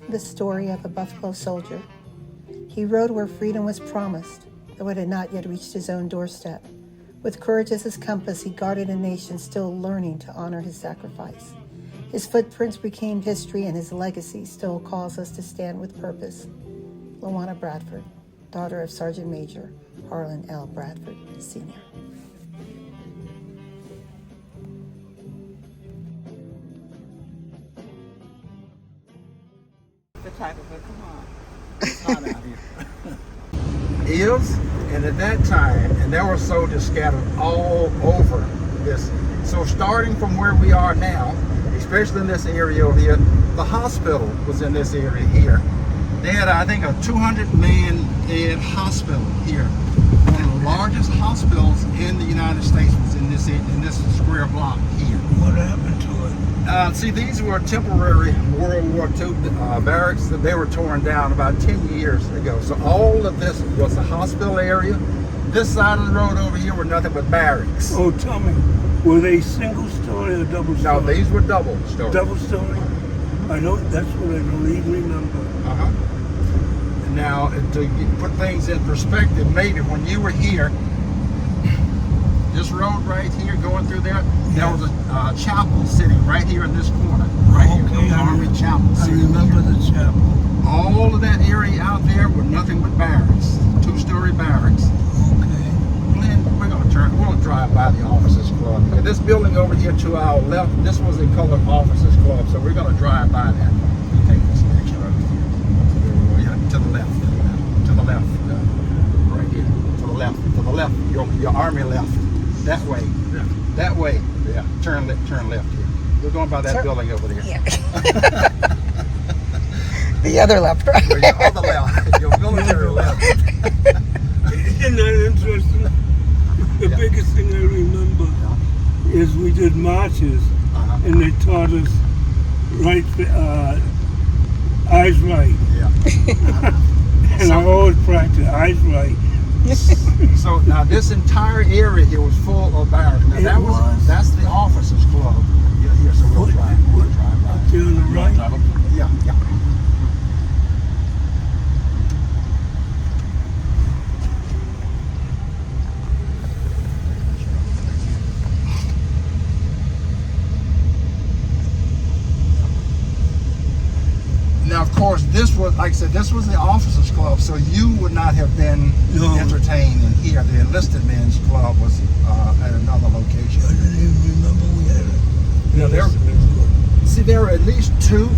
the story of a Buffalo soldier. He rode where freedom was promised, though it had not yet reached his own doorstep. With courage as his compass, he guarded a nation still learning to honor his sacrifice. His footprints became history, and his legacy still calls us to stand with purpose. LaWanna Bradford, daughter of Sergeant Major Harlan L. Bradford, Sr. The type of a come on. It's hot out here. And at that time, and there were soldiers scattered all over this. So starting from where we are now, especially in this area over here, the hospital was in this area here. They had, I think, a 200 million bed hospital here. One of the largest hospitals in the United States was in this square block here. What happened to it? See, these were temporary World War II barracks that they were torn down about 10 years ago. So all of this was the hospital area. This side of the road over here were nothing but barracks. Oh, tell me, were they single story or double story? No, these were double story. Double story? I know, that's what I don't even remember. And now, to put things in perspective, maybe when you were here, this road right here going through there, there was a chapel sitting right here in this corner. Right here, the Army chapel. I remember the chapel. All of that area out there were nothing but barracks, two-story barracks. Okay. Glenn, we'll drive by the Officers Club. And this building over here to our left, this was the colored Officers Club, so we're going to drive by that. You take this next road here. To the left, right here, to the left, your Army left. That way, that way, yeah. Turn left here. We're going by that building over there. Yeah. The other left, right? Your other left, your military left. Isn't that interesting? The biggest thing I remember is we did marches, and they taught us eyes right. Yeah. And I always practice eyes right. So now this entire area here was full of barracks. Now that's the Officers Club. Here, so we'll drive by. Up there on the right? Yeah. Now, of course, this was, like I said, this was the Officers Club, so you would not have been entertained in here. The Enlisted Men's Club was at another location. I didn't even remember we had it. There were at least two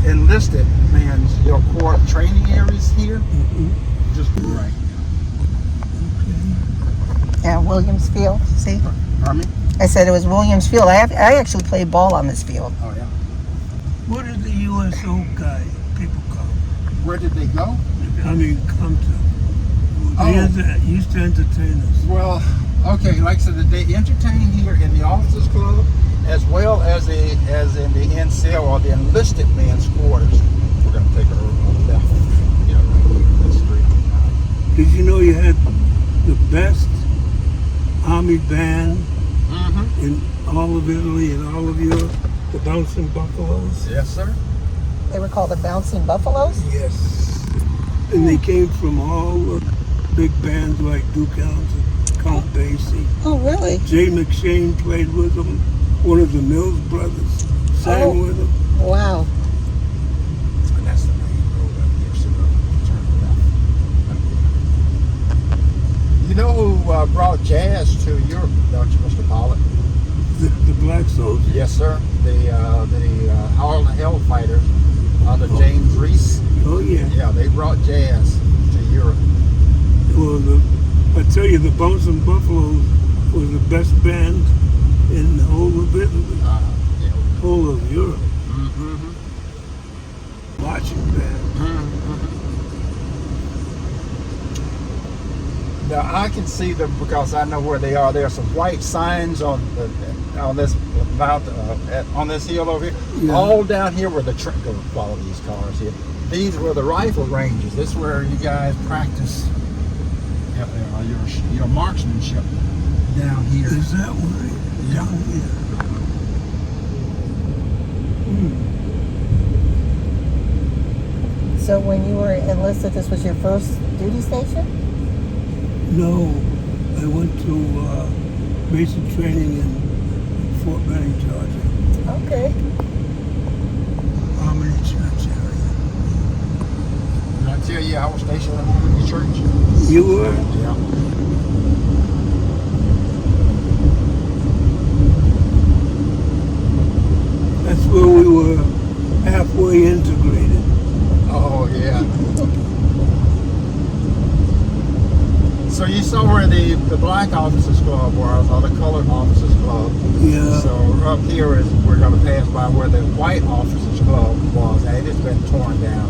enlisted men's core training areas here. Just right. Yeah, Williams Field, see? Pardon me? I said it was Williams Field. I actually played ball on this field. Oh, yeah. What did the USO guy people come? Where did they go? I mean, come to. They used to entertain us. Well, okay, like I said, they entertain here in the Officers Club as well as in the NCL or the Enlisted Men's Quarters. We're going to take a left, right this street. Did you know you had the best Army band in all of Italy and all of Europe? The Bouncing Buffaloes? Yes, sir. They were called the Bouncing Buffaloes? Yes. And they came from all the big bands like Duke Ellington, Count Basie. Oh, really? Jay McShane played with them. One of the Mills brothers sang with them. Wow. And that's the main road up here, so turn left. You know who brought jazz to Europe, don't you, Mr. Pollard? The black soldiers? Yes, sir. The All the Hellfighters under James Reese. Oh, yeah. Yeah, they brought jazz to Europe. Well, I tell you, the Bouncing Buffaloes was the best band in the whole of Italy, whole of Europe. Marching band. Now I can see them because I know where they are. There are some white signs on this mountain, on this hill over here. Yeah. All down here were the follow these cars here. These were the rifle ranges. This is where you guys practice your marksmanship down here. Is that right? Yeah. Down here. So when you were enlisted, this was your first duty station? No, I went to basic training in Fort Benning, Georgia. Okay. Harmony Church area. Did I tell you I was stationed in the church? You were? Yeah. That's where we were halfway integrated. Oh, yeah. So you saw where the black officers club was, or the colored officers club. Yeah. So up here is we're going to pass by where the white officers club was. And it's been torn down.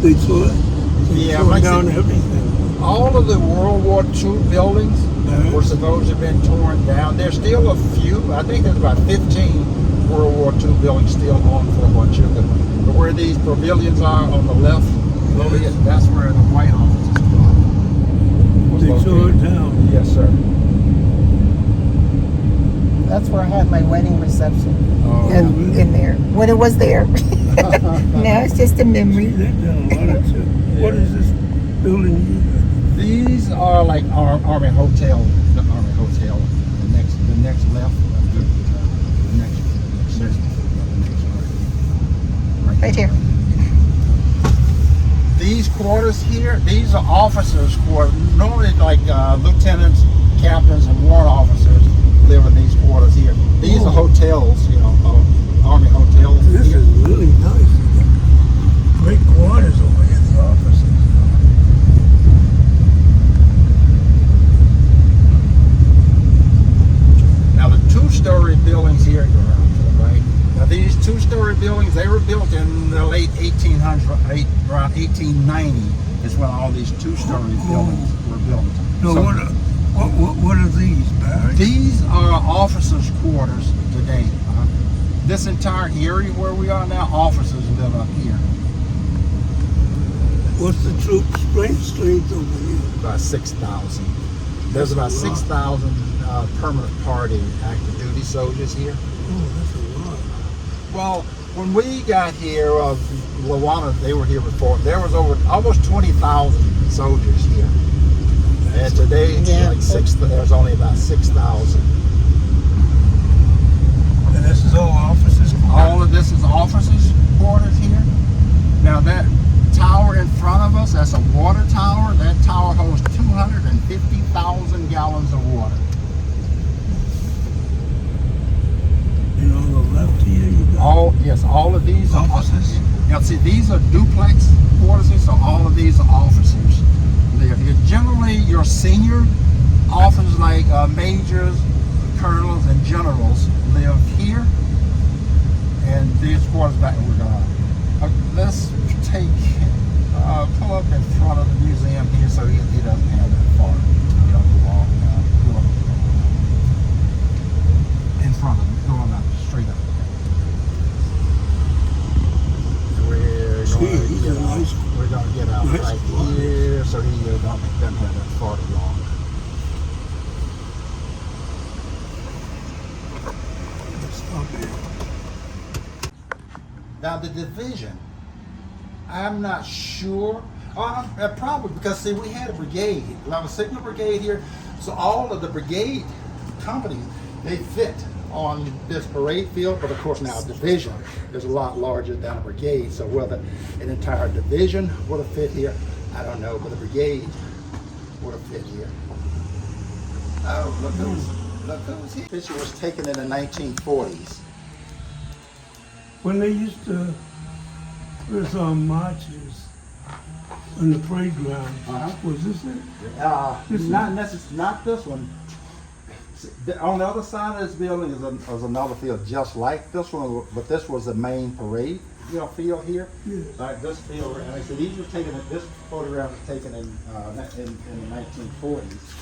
They tore it? They Yeah, tore like down the- everything. All of the World War II buildings were supposed to have been torn down. There's still a few. I think there's about 15 World War II buildings still on Fort Huachuca. But where these pavilions are on the left, that's where the white officers club was They tore located. it down. Yes, sir. That's where I had my wedding reception. Oh, in there. When it was there. Now it's just a See memory. that down a lot of too. What is this building you got? These are like Army Hotel, the Army Hotel. The next left, the next Right here. These quarters here, these are officers' quarters. Normally, like lieutenants, captains, and warrant officers live in these quarters here. These are hotels, Army hotels. This here. is really nice. You got great quarters over here in the offices. Now the two-story buildings here, right? Now these two-story buildings, they were built in the late 1800s, around 1890 is when all these two-story buildings were built. No, So what are these, Barry? these are officers' quarters today. This entire area where we are now, officers live up here. What's the troop strength over here? About 6,000. There's about That's a lot. 6,000 permanent party active duty soldiers here. Oh, that's a lot. Well, when we got here, LaWanna, they were here before. There was over almost 20,000 soldiers here. And today, Yeah. there's only about 6,000. And this is all officers? All of this is officers' quarters here. Now that tower in front of us, that's a water tower. That tower holds 250,000 gallons of water. And on the left here, you got All of these are officers. Now see, these are duplex quarters, so all of these are officers live here. Generally, your senior officers like majors, colonels, and generals live here. And these quarters back, we're gonna let's take pull up in front of the museum here, so he doesn't have that far. Go along, go up in front of him, going up straight up. We're going to get out Nice right quarters. here, so he doesn't have that far to walk. Stop here. Now the division, I'm not sure. Probably because see, we had a brigade. We have a signal brigade here, so all of the brigade companies they fit on this parade field. But of course, now a division is a lot larger than a brigade. So whether an entire division would have fit here, I don't know. But the brigade would have fit here. Oh, look who's here. This picture was taken in the 1940s. When they used to put us on marches on the parade ground, was this it? Not this one. On the other side of this building is another field just like this one, but this was the main parade field here. Yeah. Like this field, and so these were taken. This photograph was taken in the 1940s.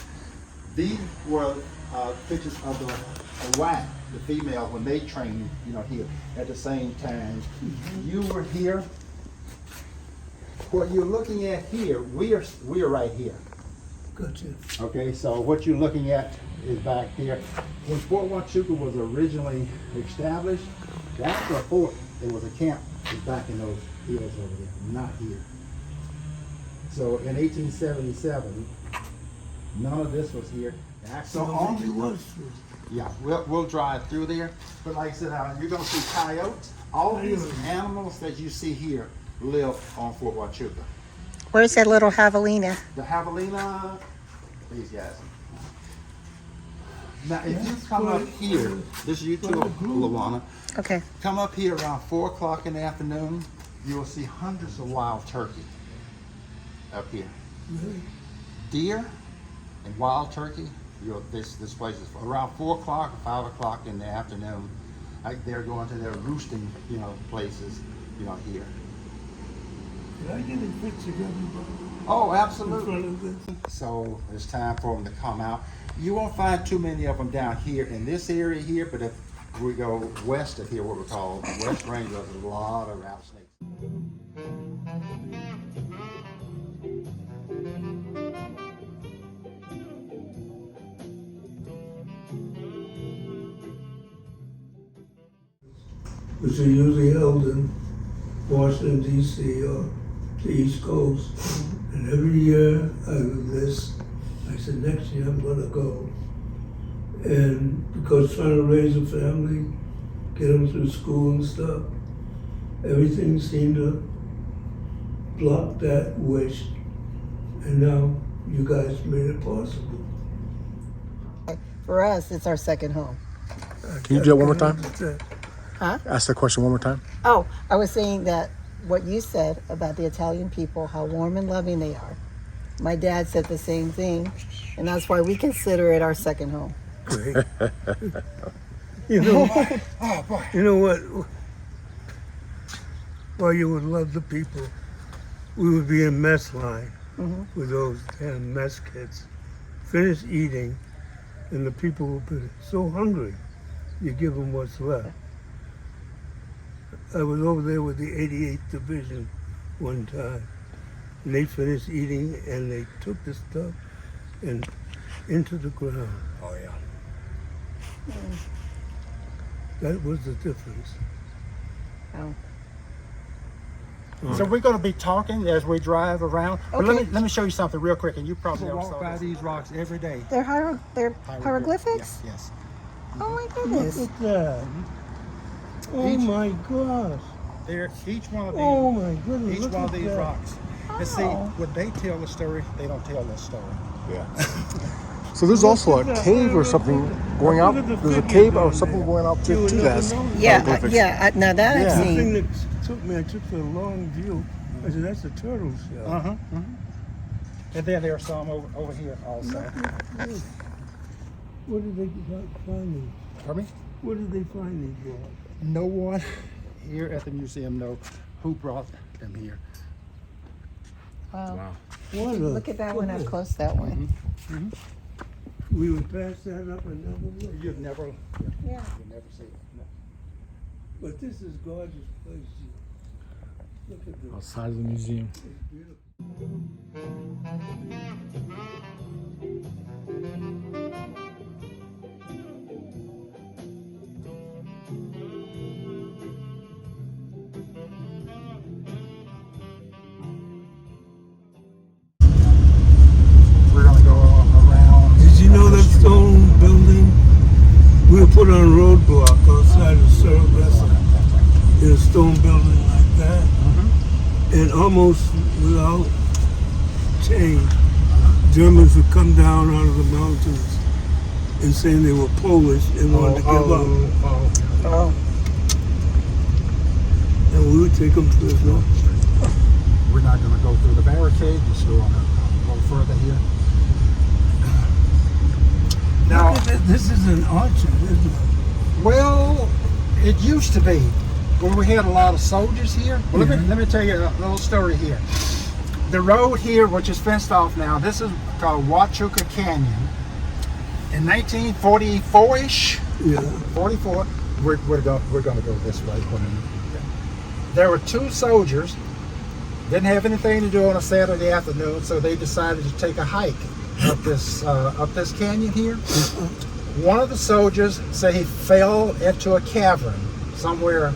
These were pictures of the WAC, the female, when they trained, here at the same time. You were here. What you're looking at here, we are right here. Gotcha. Okay, so what you're looking at is back here. When Fort Huachuca was originally established, that's a fort. It was a camp is back in those hills over there, not here. So in 1877, none of this was here. So only yeah, we'll drive through there. But like I said, you're gonna see coyotes. All these animals that you see here live on Fort Huachuca. Where's that little javelina? The javelina, these guys. Now, if you come up here, this is you too, LaWanna. Okay. Come up here around 4 o'clock in the afternoon, you will see hundreds of wild turkey up here. Deer and wild turkey, this place is around 4 o'clock or 5 o'clock in the afternoon. They're going to their roosting, places, here. Can I get a picture of everybody? Oh, In absolutely. front of this? So it's time for them to come out. You won't find too many of them down here in this area here, but if we go west of here, what we call the West Range, there's a lot of rattlesnakes. Which are usually held in Washington, D.C. or the East Coast. And every year I said, next year I'm gonna go. And because trying to raise a family, get them through school and stuff, everything seemed to block that wish. And now you guys made it possible. For us, it's our second home. Can you do that one more time? Huh? Ask the question one more time. Oh, I was saying that what you said about the Italian people, how warm and loving they are. My dad said the same thing, and that's why we consider it our second home. Great. You know what? Well, you would love the people. We would be in mess line with those damn mess kits. Finish eating, and the people would be so hungry. You give them what's left. I was over there with the 88th Division one time, and they finished eating, and they took the stuff and into the ground. Oh, yeah. That was the difference. Oh. So we're going to be talking as we drive around. But Okay. let me show you something real quick, and you probably walk by these rocks every day. They're hieroglyphics? Yes. Oh my Look goodness. at that. Oh my gosh. They're each one of these. Oh my goodness. Each look one at of these that. rocks. And see, Oh. when they tell the story, they don't tell this story. Yeah. So there's also a cave or something going out. There's a cave or something going out to that. Yeah, Hieroglyphics. now that Yeah. I've The thing seen. that took me, I took the long view. I said, that's a turtle shell. And then there are some over here also. Where did they find these? Pardon me? Where did they find these rocks? No one here at the museum knows who brought them here. Wow. What a Look at that one up close that way. We would pass that up and never look. You'd never Yeah. see it. No. But this is gorgeous place. Look at this. Outside of the museum. It's beautiful. We're going to go around. Did you know that stone building? We were put on a roadblock outside of Cerveza in a stone building like that. And almost without change, Germans would come down out of the mountains and saying they were Polish and wanted to give up. Oh. And we would take them prisoner. We're not going to go through the barricade. Just go on a little further here. Now, This is an orchard, isn't it? well, it used to be when we had a lot of soldiers here. Well, let me tell you a little story here. The road here, which is fenced off now, this is called Huachuca Canyon. In 1944-ish, Yeah. 44, we're going to go this way. There were two soldiers, didn't have anything to do on a Saturday afternoon, so they decided to take a hike up this canyon here. One of the soldiers said he fell into a cavern somewhere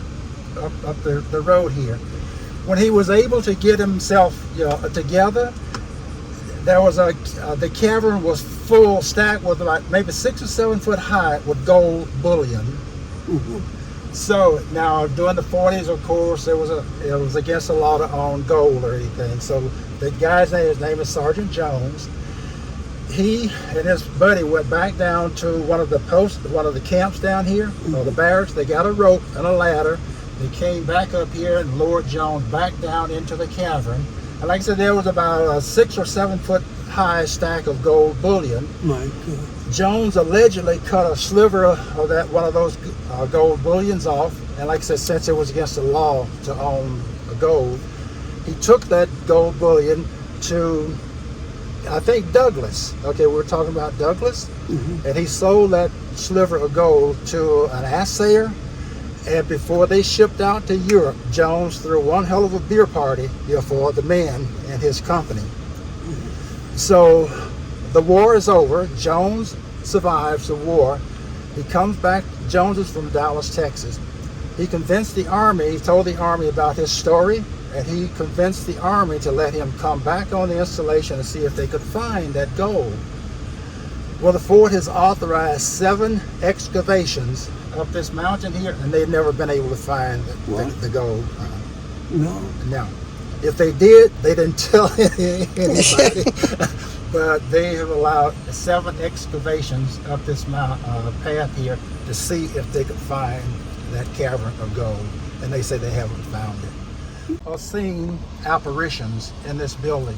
up the road here. When he was able to get himself together, there was the cavern was full, stacked with like maybe 6 or 7 foot high with gold bullion. So now during the 40s, of course, it was against the law to own gold or anything. So the guy's name is Sergeant Jones. He and his buddy went back down to one of the camps down here, or the barracks. They got a rope and a ladder. They came back up here and lowered Jones back down into the cavern. And like I said, there was about a 6 or 7 foot high stack of gold bullion. My God. Jones allegedly cut a sliver of one of those gold bullions off. And like I said, since it was against the law to own gold, he took that gold bullion to, I think, Douglas. Okay, we're talking about Douglas. And he sold that sliver of gold to an assayer. And before they shipped out to Europe, Jones threw one hell of a beer party for the men and his company. So the war is over. Jones survives the war. He comes back. Jones is from Dallas, Texas. He convinced the Army, he told the Army about his story, and he convinced the Army to let him come back on the installation and see if they could find that gold. Well, the fort has authorized 7 excavations up this mountain here, and they've never been able to find the gold. No. No. If they did, they didn't tell anybody. But they have allowed 7 excavations up this path here to see if they could find that cavern of gold. And they say they haven't found it. I've seen apparitions in this building.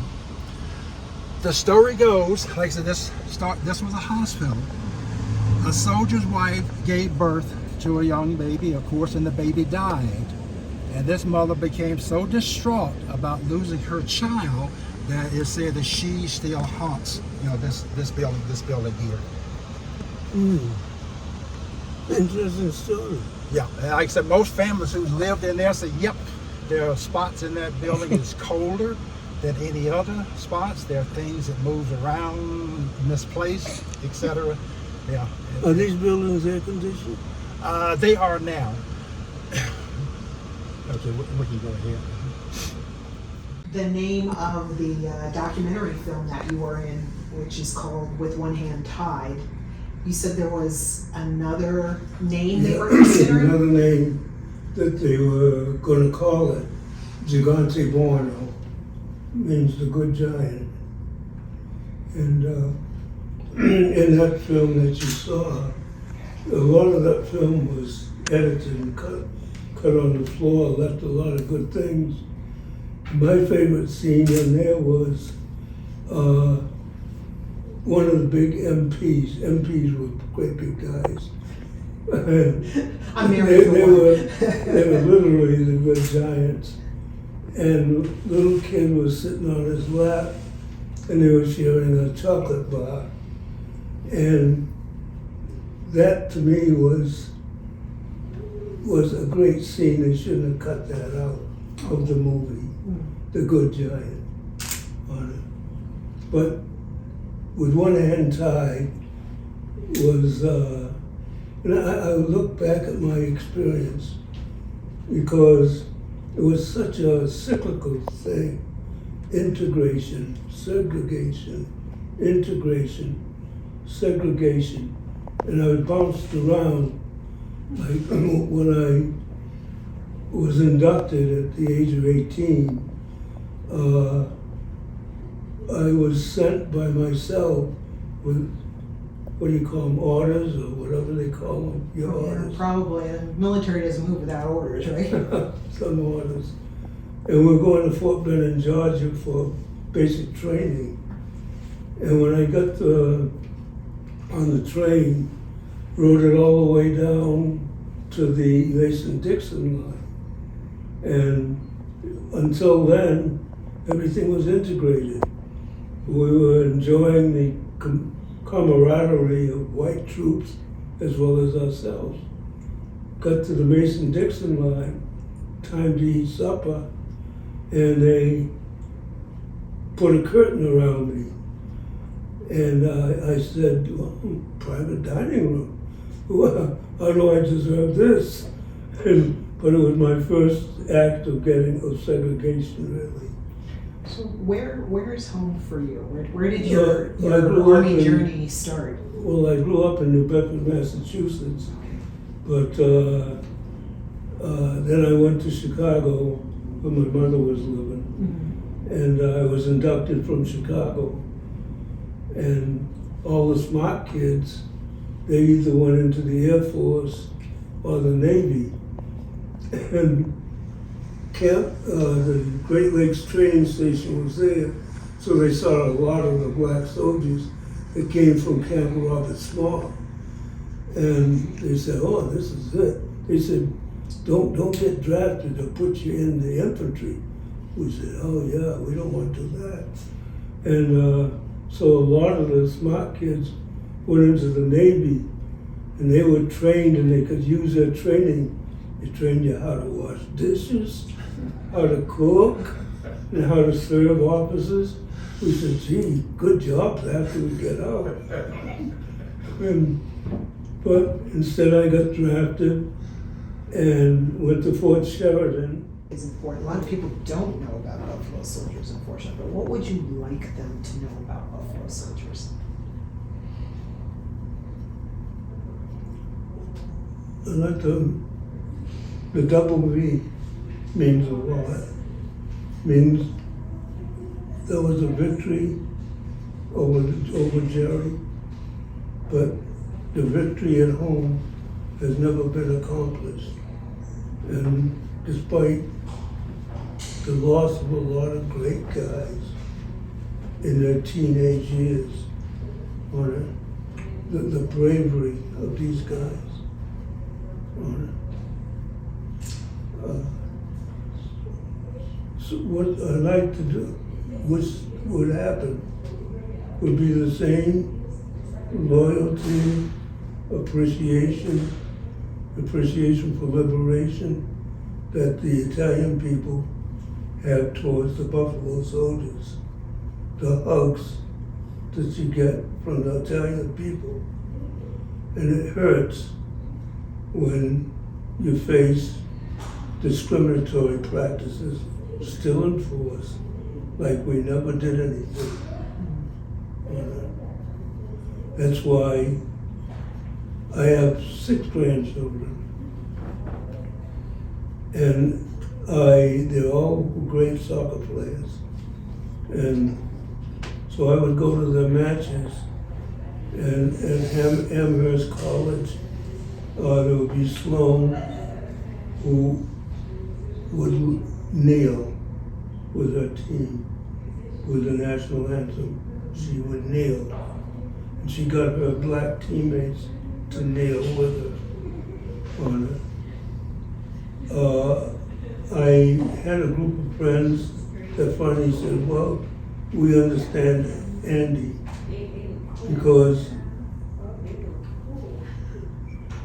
The story goes, like I said, this was a hospital. A soldier's wife gave birth to a young baby, of course, and the baby died. And this mother became so distraught about losing her child that it said that she still haunts, this building here. Interesting story. Yeah, and like I said, most families who lived in there say, yep, there are spots in that building that's colder than any other spots. There are things that move around, misplaced, etc. Yeah. Are these buildings air conditioned? They are now. Okay, we can go ahead. The name of the documentary film that you were in, which is called With One Hand Tied, you said there was another name they were considering? Another name that they were going to call it, Gigante Buono, means the good giant. And in that film that you saw, a lot of that film was edited and cut on the floor, left a lot of good things. My favorite scene in there was one of the big MPs. MPs were great big guys. I'm married for one. They were literally the good giants. And the little kid was sitting on his lap, and they were sharing a chocolate bar. And that to me was a great scene. They shouldn't have cut that out of the movie, The Good Giant, on it. But With One Hand Tied was, and I look back at my experience because it was such a cyclical thing. Integration, segregation, integration, segregation. And I bounced around. Like when I was inducted at the age of 18, I was sent by myself with, what do you call them, orders or whatever they call them, your orders. Probably. The military doesn't move without orders, right? Some orders. And we're going to Fort Benning, Georgia for basic training. And when I got on the train, rode it all the way down to the Mason-Dixon line. And until then, everything was integrated. We were enjoying the camaraderie of white troops as well as ourselves. Got to the Mason-Dixon line, time to eat supper, and they put a curtain around me. And I said, well, private dining room. Well, how do I deserve this? And But it was my first act of segregation, really. So where is home for you? Where did your I grew up Army in- journey start? Well, I grew up in New Bedford, Massachusetts, but then I went to Chicago where my mother was living, and I was inducted from Chicago. And all the smart kids, they either went into the Air Force or the Navy. And the Great Lakes training station was there, so they saw a lot of the black soldiers that came from Camp Robert Small. And they said, oh, this is it. They said, don't get drafted, they'll put you in the infantry. We said, oh yeah, we don't want to do that. And so a lot of the smart kids went into the Navy, and they were trained, and they could use their training. They trained you how to wash dishes, how to cook, and how to serve officers. We said, gee, good jobs after we get out. But instead I got drafted and went to Fort Sheridan. Is important. A lot of people don't know about Buffalo Soldiers, unfortunately. But what would you like them to know about Buffalo Soldiers? I like the double V means a lot. Means there was a victory over Jerry, but the victory at home has never been accomplished. And despite the loss of a lot of great guys in their teenage years, on it, the bravery of these guys, on it. So what I'd like to do, which would happen, would be the same loyalty, appreciation for liberation that the Italian people have towards the Buffalo Soldiers. The hugs that you get from the Italian people. And it hurts when you face discriminatory practices still in force, like we never did anything. That's why I have 6 grandchildren, and they're all great soccer players. And so I would go to their matches, and at Amherst College, there would be Sloan, who would kneel with her team, with the national anthem. She would kneel. And she got her black teammates to kneel with her on it. I had a group of friends that finally said, well, we understand Andy, because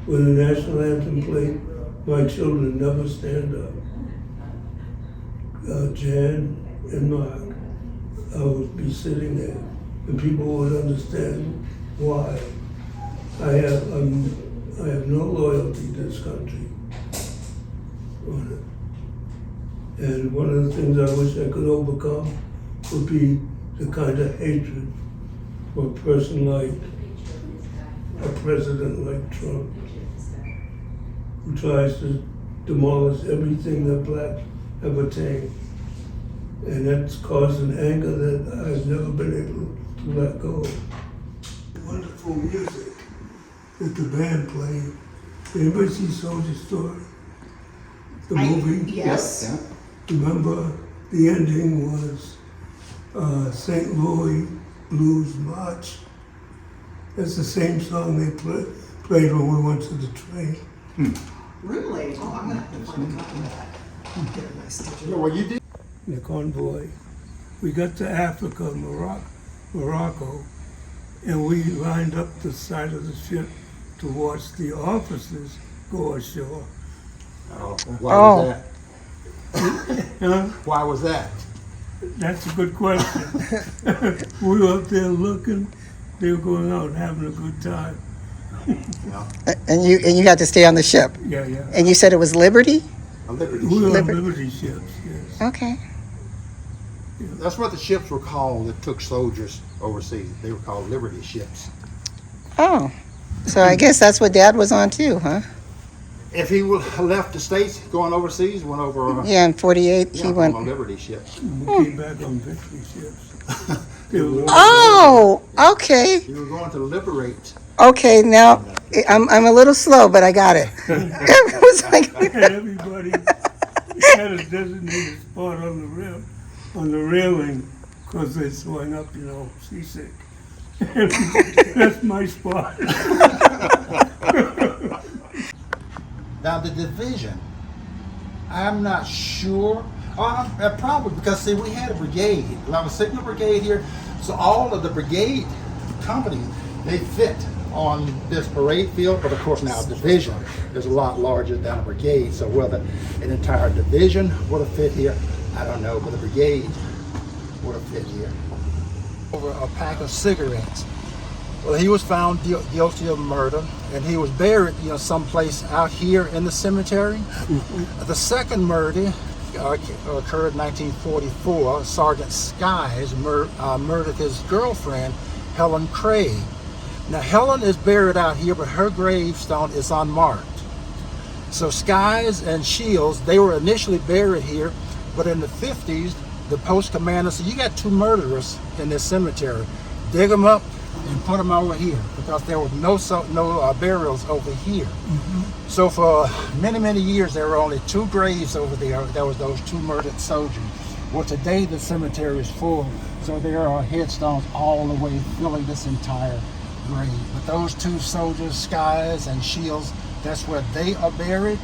when the national anthem played, my children never stand up. Jan and Mark, I would be sitting there, and people would understand why. I have no loyalty to this country. And one of the things I wish I could overcome would be the kind of hatred for a person like a president like Trump, who tries to demolish everything that blacks have attained. And that's caused an anger that I've never been able to let go of. Wonderful music that the band played. Anybody see Soldier Story? The movie? Yes. Yeah. Remember, the ending was St. Louis Blues March. That's the same song they played when we went to the train. Really? Oh, I'm gonna have to find a copy of that. Get a nice picture. Yeah, well, you did. The convoy. We got to Africa, Morocco, and we lined up the side of the ship to watch the officers go ashore. Oh, why was that? Huh? Why was that? That's a good question. We were up there looking, they were going out and having a good time. And you had to stay on the ship. Yeah. And you said it was Liberty? A Liberty We ship. are Liberty ships, yes. Okay. That's what the ships were called that took soldiers overseas. They were called Liberty ships. Oh, so I guess that's what Dad was on too, huh? If he left the States going overseas, went over Yeah, in '48 yeah, he on went. a Liberty ship. We came back on Victory ships. They were- Oh, okay. You were going to liberate. Okay, now I'm a little slow, but I got it. It was like, Everybody had a designated spot on the railing, because they're throwing up, seasick. That's my spot. Now the division, I'm not sure. Probably because see, we had a brigade. I was sitting in a brigade here, so all of the brigade companies they fit on this parade field. But of course now a division is a lot larger than a brigade. So whether an entire division would have fit here, I don't know. But the brigade would have fit here. Over a pack of cigarettes. Well, he was found guilty of murder, and he was buried, someplace out here in the cemetery. The second murder occurred in 1944. Sergeant Skies murdered his girlfriend, Helen Craig. Now, Helen is buried out here, but her gravestone is unmarked. So Skies and Shields, they were initially buried here, but in the 50s, the post commander said, you got two murderers in this cemetery. Dig them up and put them over here, because there was no burials over here. So for many, many years, there were only two graves over there. There was those two murdered soldiers. Well, today the cemetery is full, so there are headstones all the way filling this entire grave. But those two soldiers, Skies and Shields, that's where they are buried.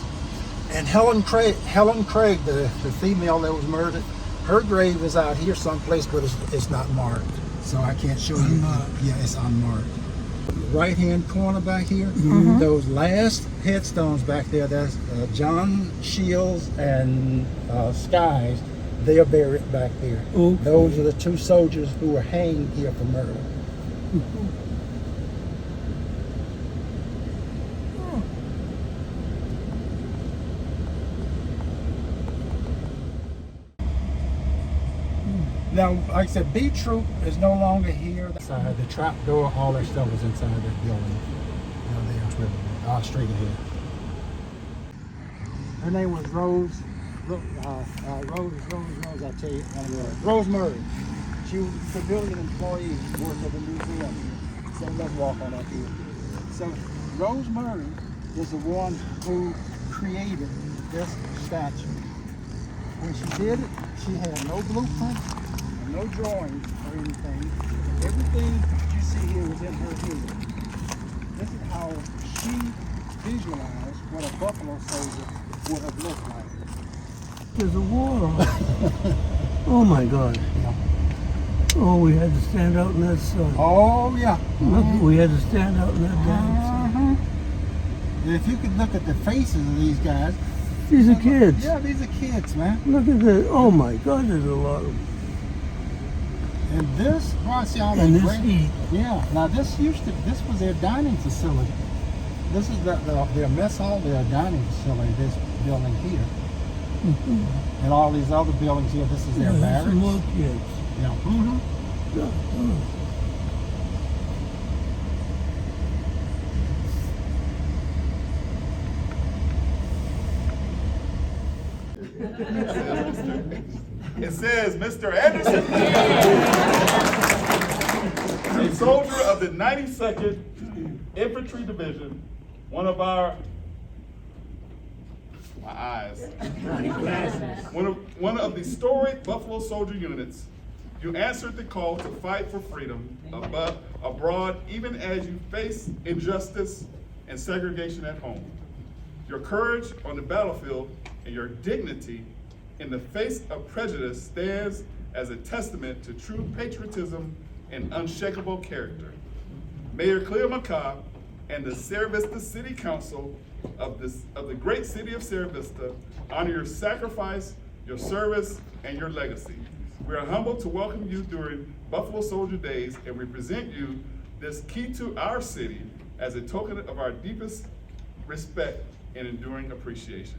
And Helen Craig, the female that was murdered, her grave is out here someplace, but it's not marked. So I can't show you. Yeah, it's unmarked. Right hand corner back here, those last headstones back there, that's John Shields and Skies. They are buried back there. Okay. Those are the two soldiers who were hanged here for murder. Now, like I said, B Troop is no longer here. Inside the trap door, all that stuff was inside that building. There, straight ahead. Her name was Rose. Rose. I tell you, Rose Murray. She was a civilian employee working at the museum. So let's walk on up here. So Rose Murray is the one who created this statue. When she did it, she had no blueprint, no drawings or anything. Everything you see here was in her head. This is how she visualized what a buffalo soldier would have looked like. There's a war on. Oh my God. Yeah. Oh, we had to stand out in that sun. Oh yeah. Look, we had to stand out in that damn sun. If you could look at the faces of these guys. These are kids. Yeah, these are kids, man. Look at this. Oh my God, there's a lot of them. And this, well, I see all And that this great. heat. Yeah. Now this was their dining facility. This is their mess hall, their dining facility. This building here, and all these other buildings here. This is their There's barracks. some more kids. Yeah. It says, Mr. Anderson, a soldier of the 92nd Infantry Division, one of our, my eyes, one of the storied Buffalo Soldier units. You answered the call to fight for freedom abroad, even as you face injustice and segregation at home. Your courage on the battlefield and your dignity in the face of prejudice stands as a testament to true patriotism and unshakable character. Mayor Cleo McCobb and the Sierra Vista City Council of the great city of Sierra Vista honor your sacrifice, your service, and your legacy. We are humbled to welcome you during Buffalo Soldier Days, and we present you this key to our city as a token of our deepest respect and enduring appreciation.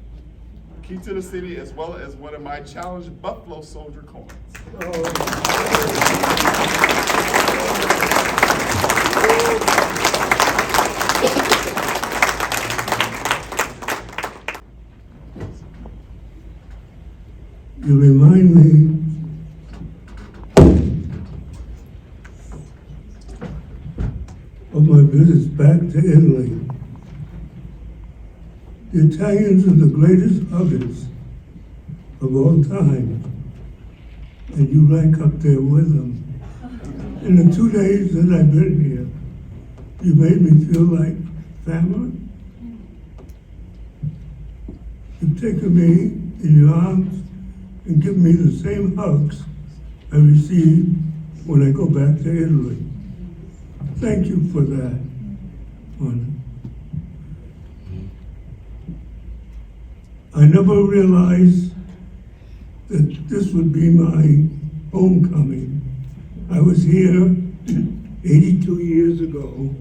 key to the city, as well as one of my challenged Buffalo Soldier coins. You remind me of my visits back to Italy. The Italians are the greatest huggers of all time, and you rank up there with them. In the 2 days that I've been here, you made me feel like family. You've taken me in your arms and given me the same hugs I receive when I go back to Italy. Thank you for that, LaWanna. I never realized that this would be my homecoming. I was here 82 years ago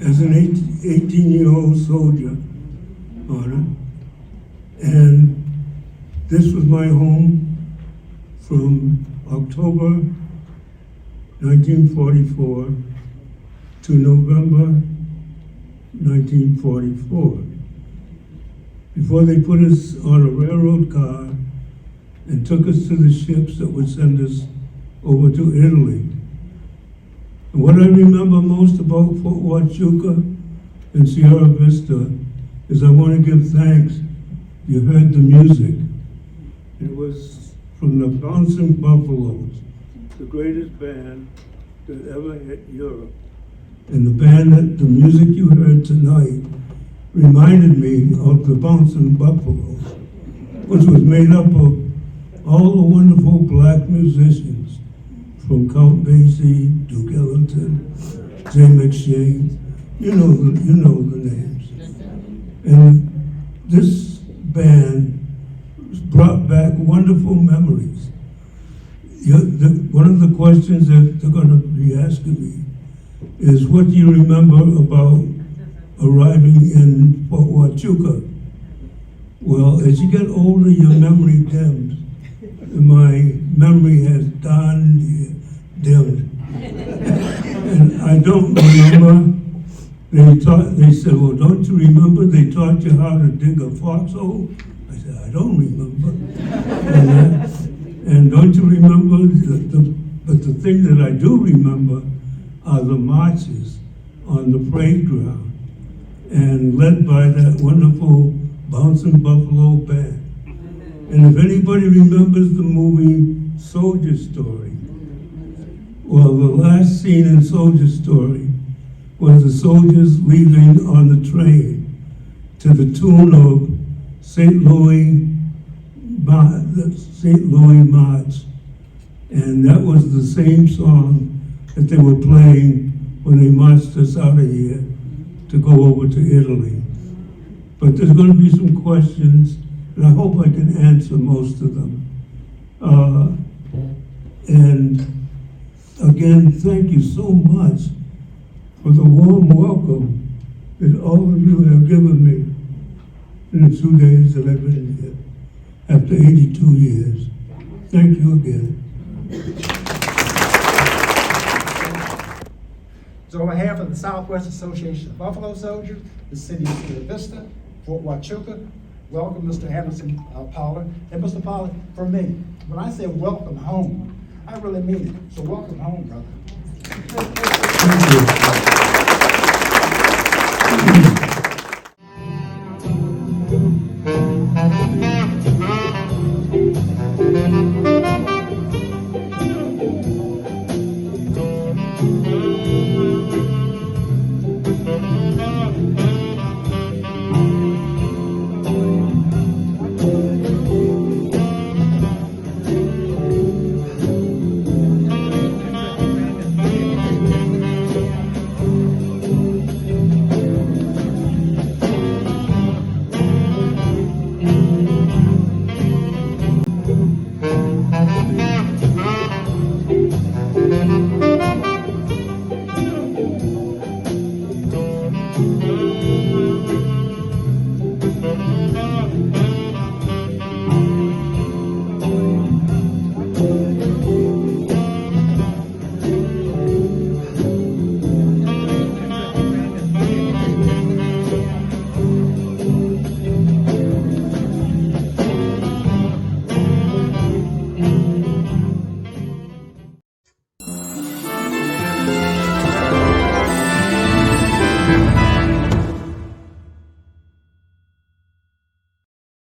as an 18-year-old soldier, LaWanna. And this was my home from October 1944 to November 1944. Before they put us on a railroad car and took us to the ships that would send us over to Italy. And what I remember most about Fort Huachuca and Sierra Vista is I want to give thanks. You heard the music. It was from the Bouncing Buffaloes, the greatest band that ever hit Europe. And the band that the music you heard tonight reminded me of the Bouncing Buffaloes, which was made up of all the wonderful black musicians from Count Basie, Duke Ellington, Jay McShane, you know the names. And this band brought back wonderful memories. One of the questions that they're going to be asking me is, what do you remember about arriving in Fort Huachuca? Well, as you get older, your memory dims. And my memory has dimmed. And I don't remember. They said, well, don't you remember they taught you how to dig a foxhole? I said, I don't remember. And don't you remember, but the thing that I do remember are the marches on the parade ground, and led by that wonderful Bouncing Buffalo band. And if anybody remembers the movie Soldier Story, well, the last scene in Soldier Story was the soldiers leaving on the train to the tune of St. Louis March. And that was the same song that they were playing when they marched us out of here to go over to Italy. But there's going to be some questions, and I hope I can answer most of them. And again, thank you so much for the warm welcome that all of you have given me in the 2 days that I've been here after 82 years. Thank you again. So on behalf of the Southwest Association of Buffalo Soldiers, the city of Sierra Vista, Fort Huachuca, welcome Mr. Anderson Pollard. And Mr. Pollard, for me, when I say welcome home, I really mean it. So welcome home, brother. Thank you.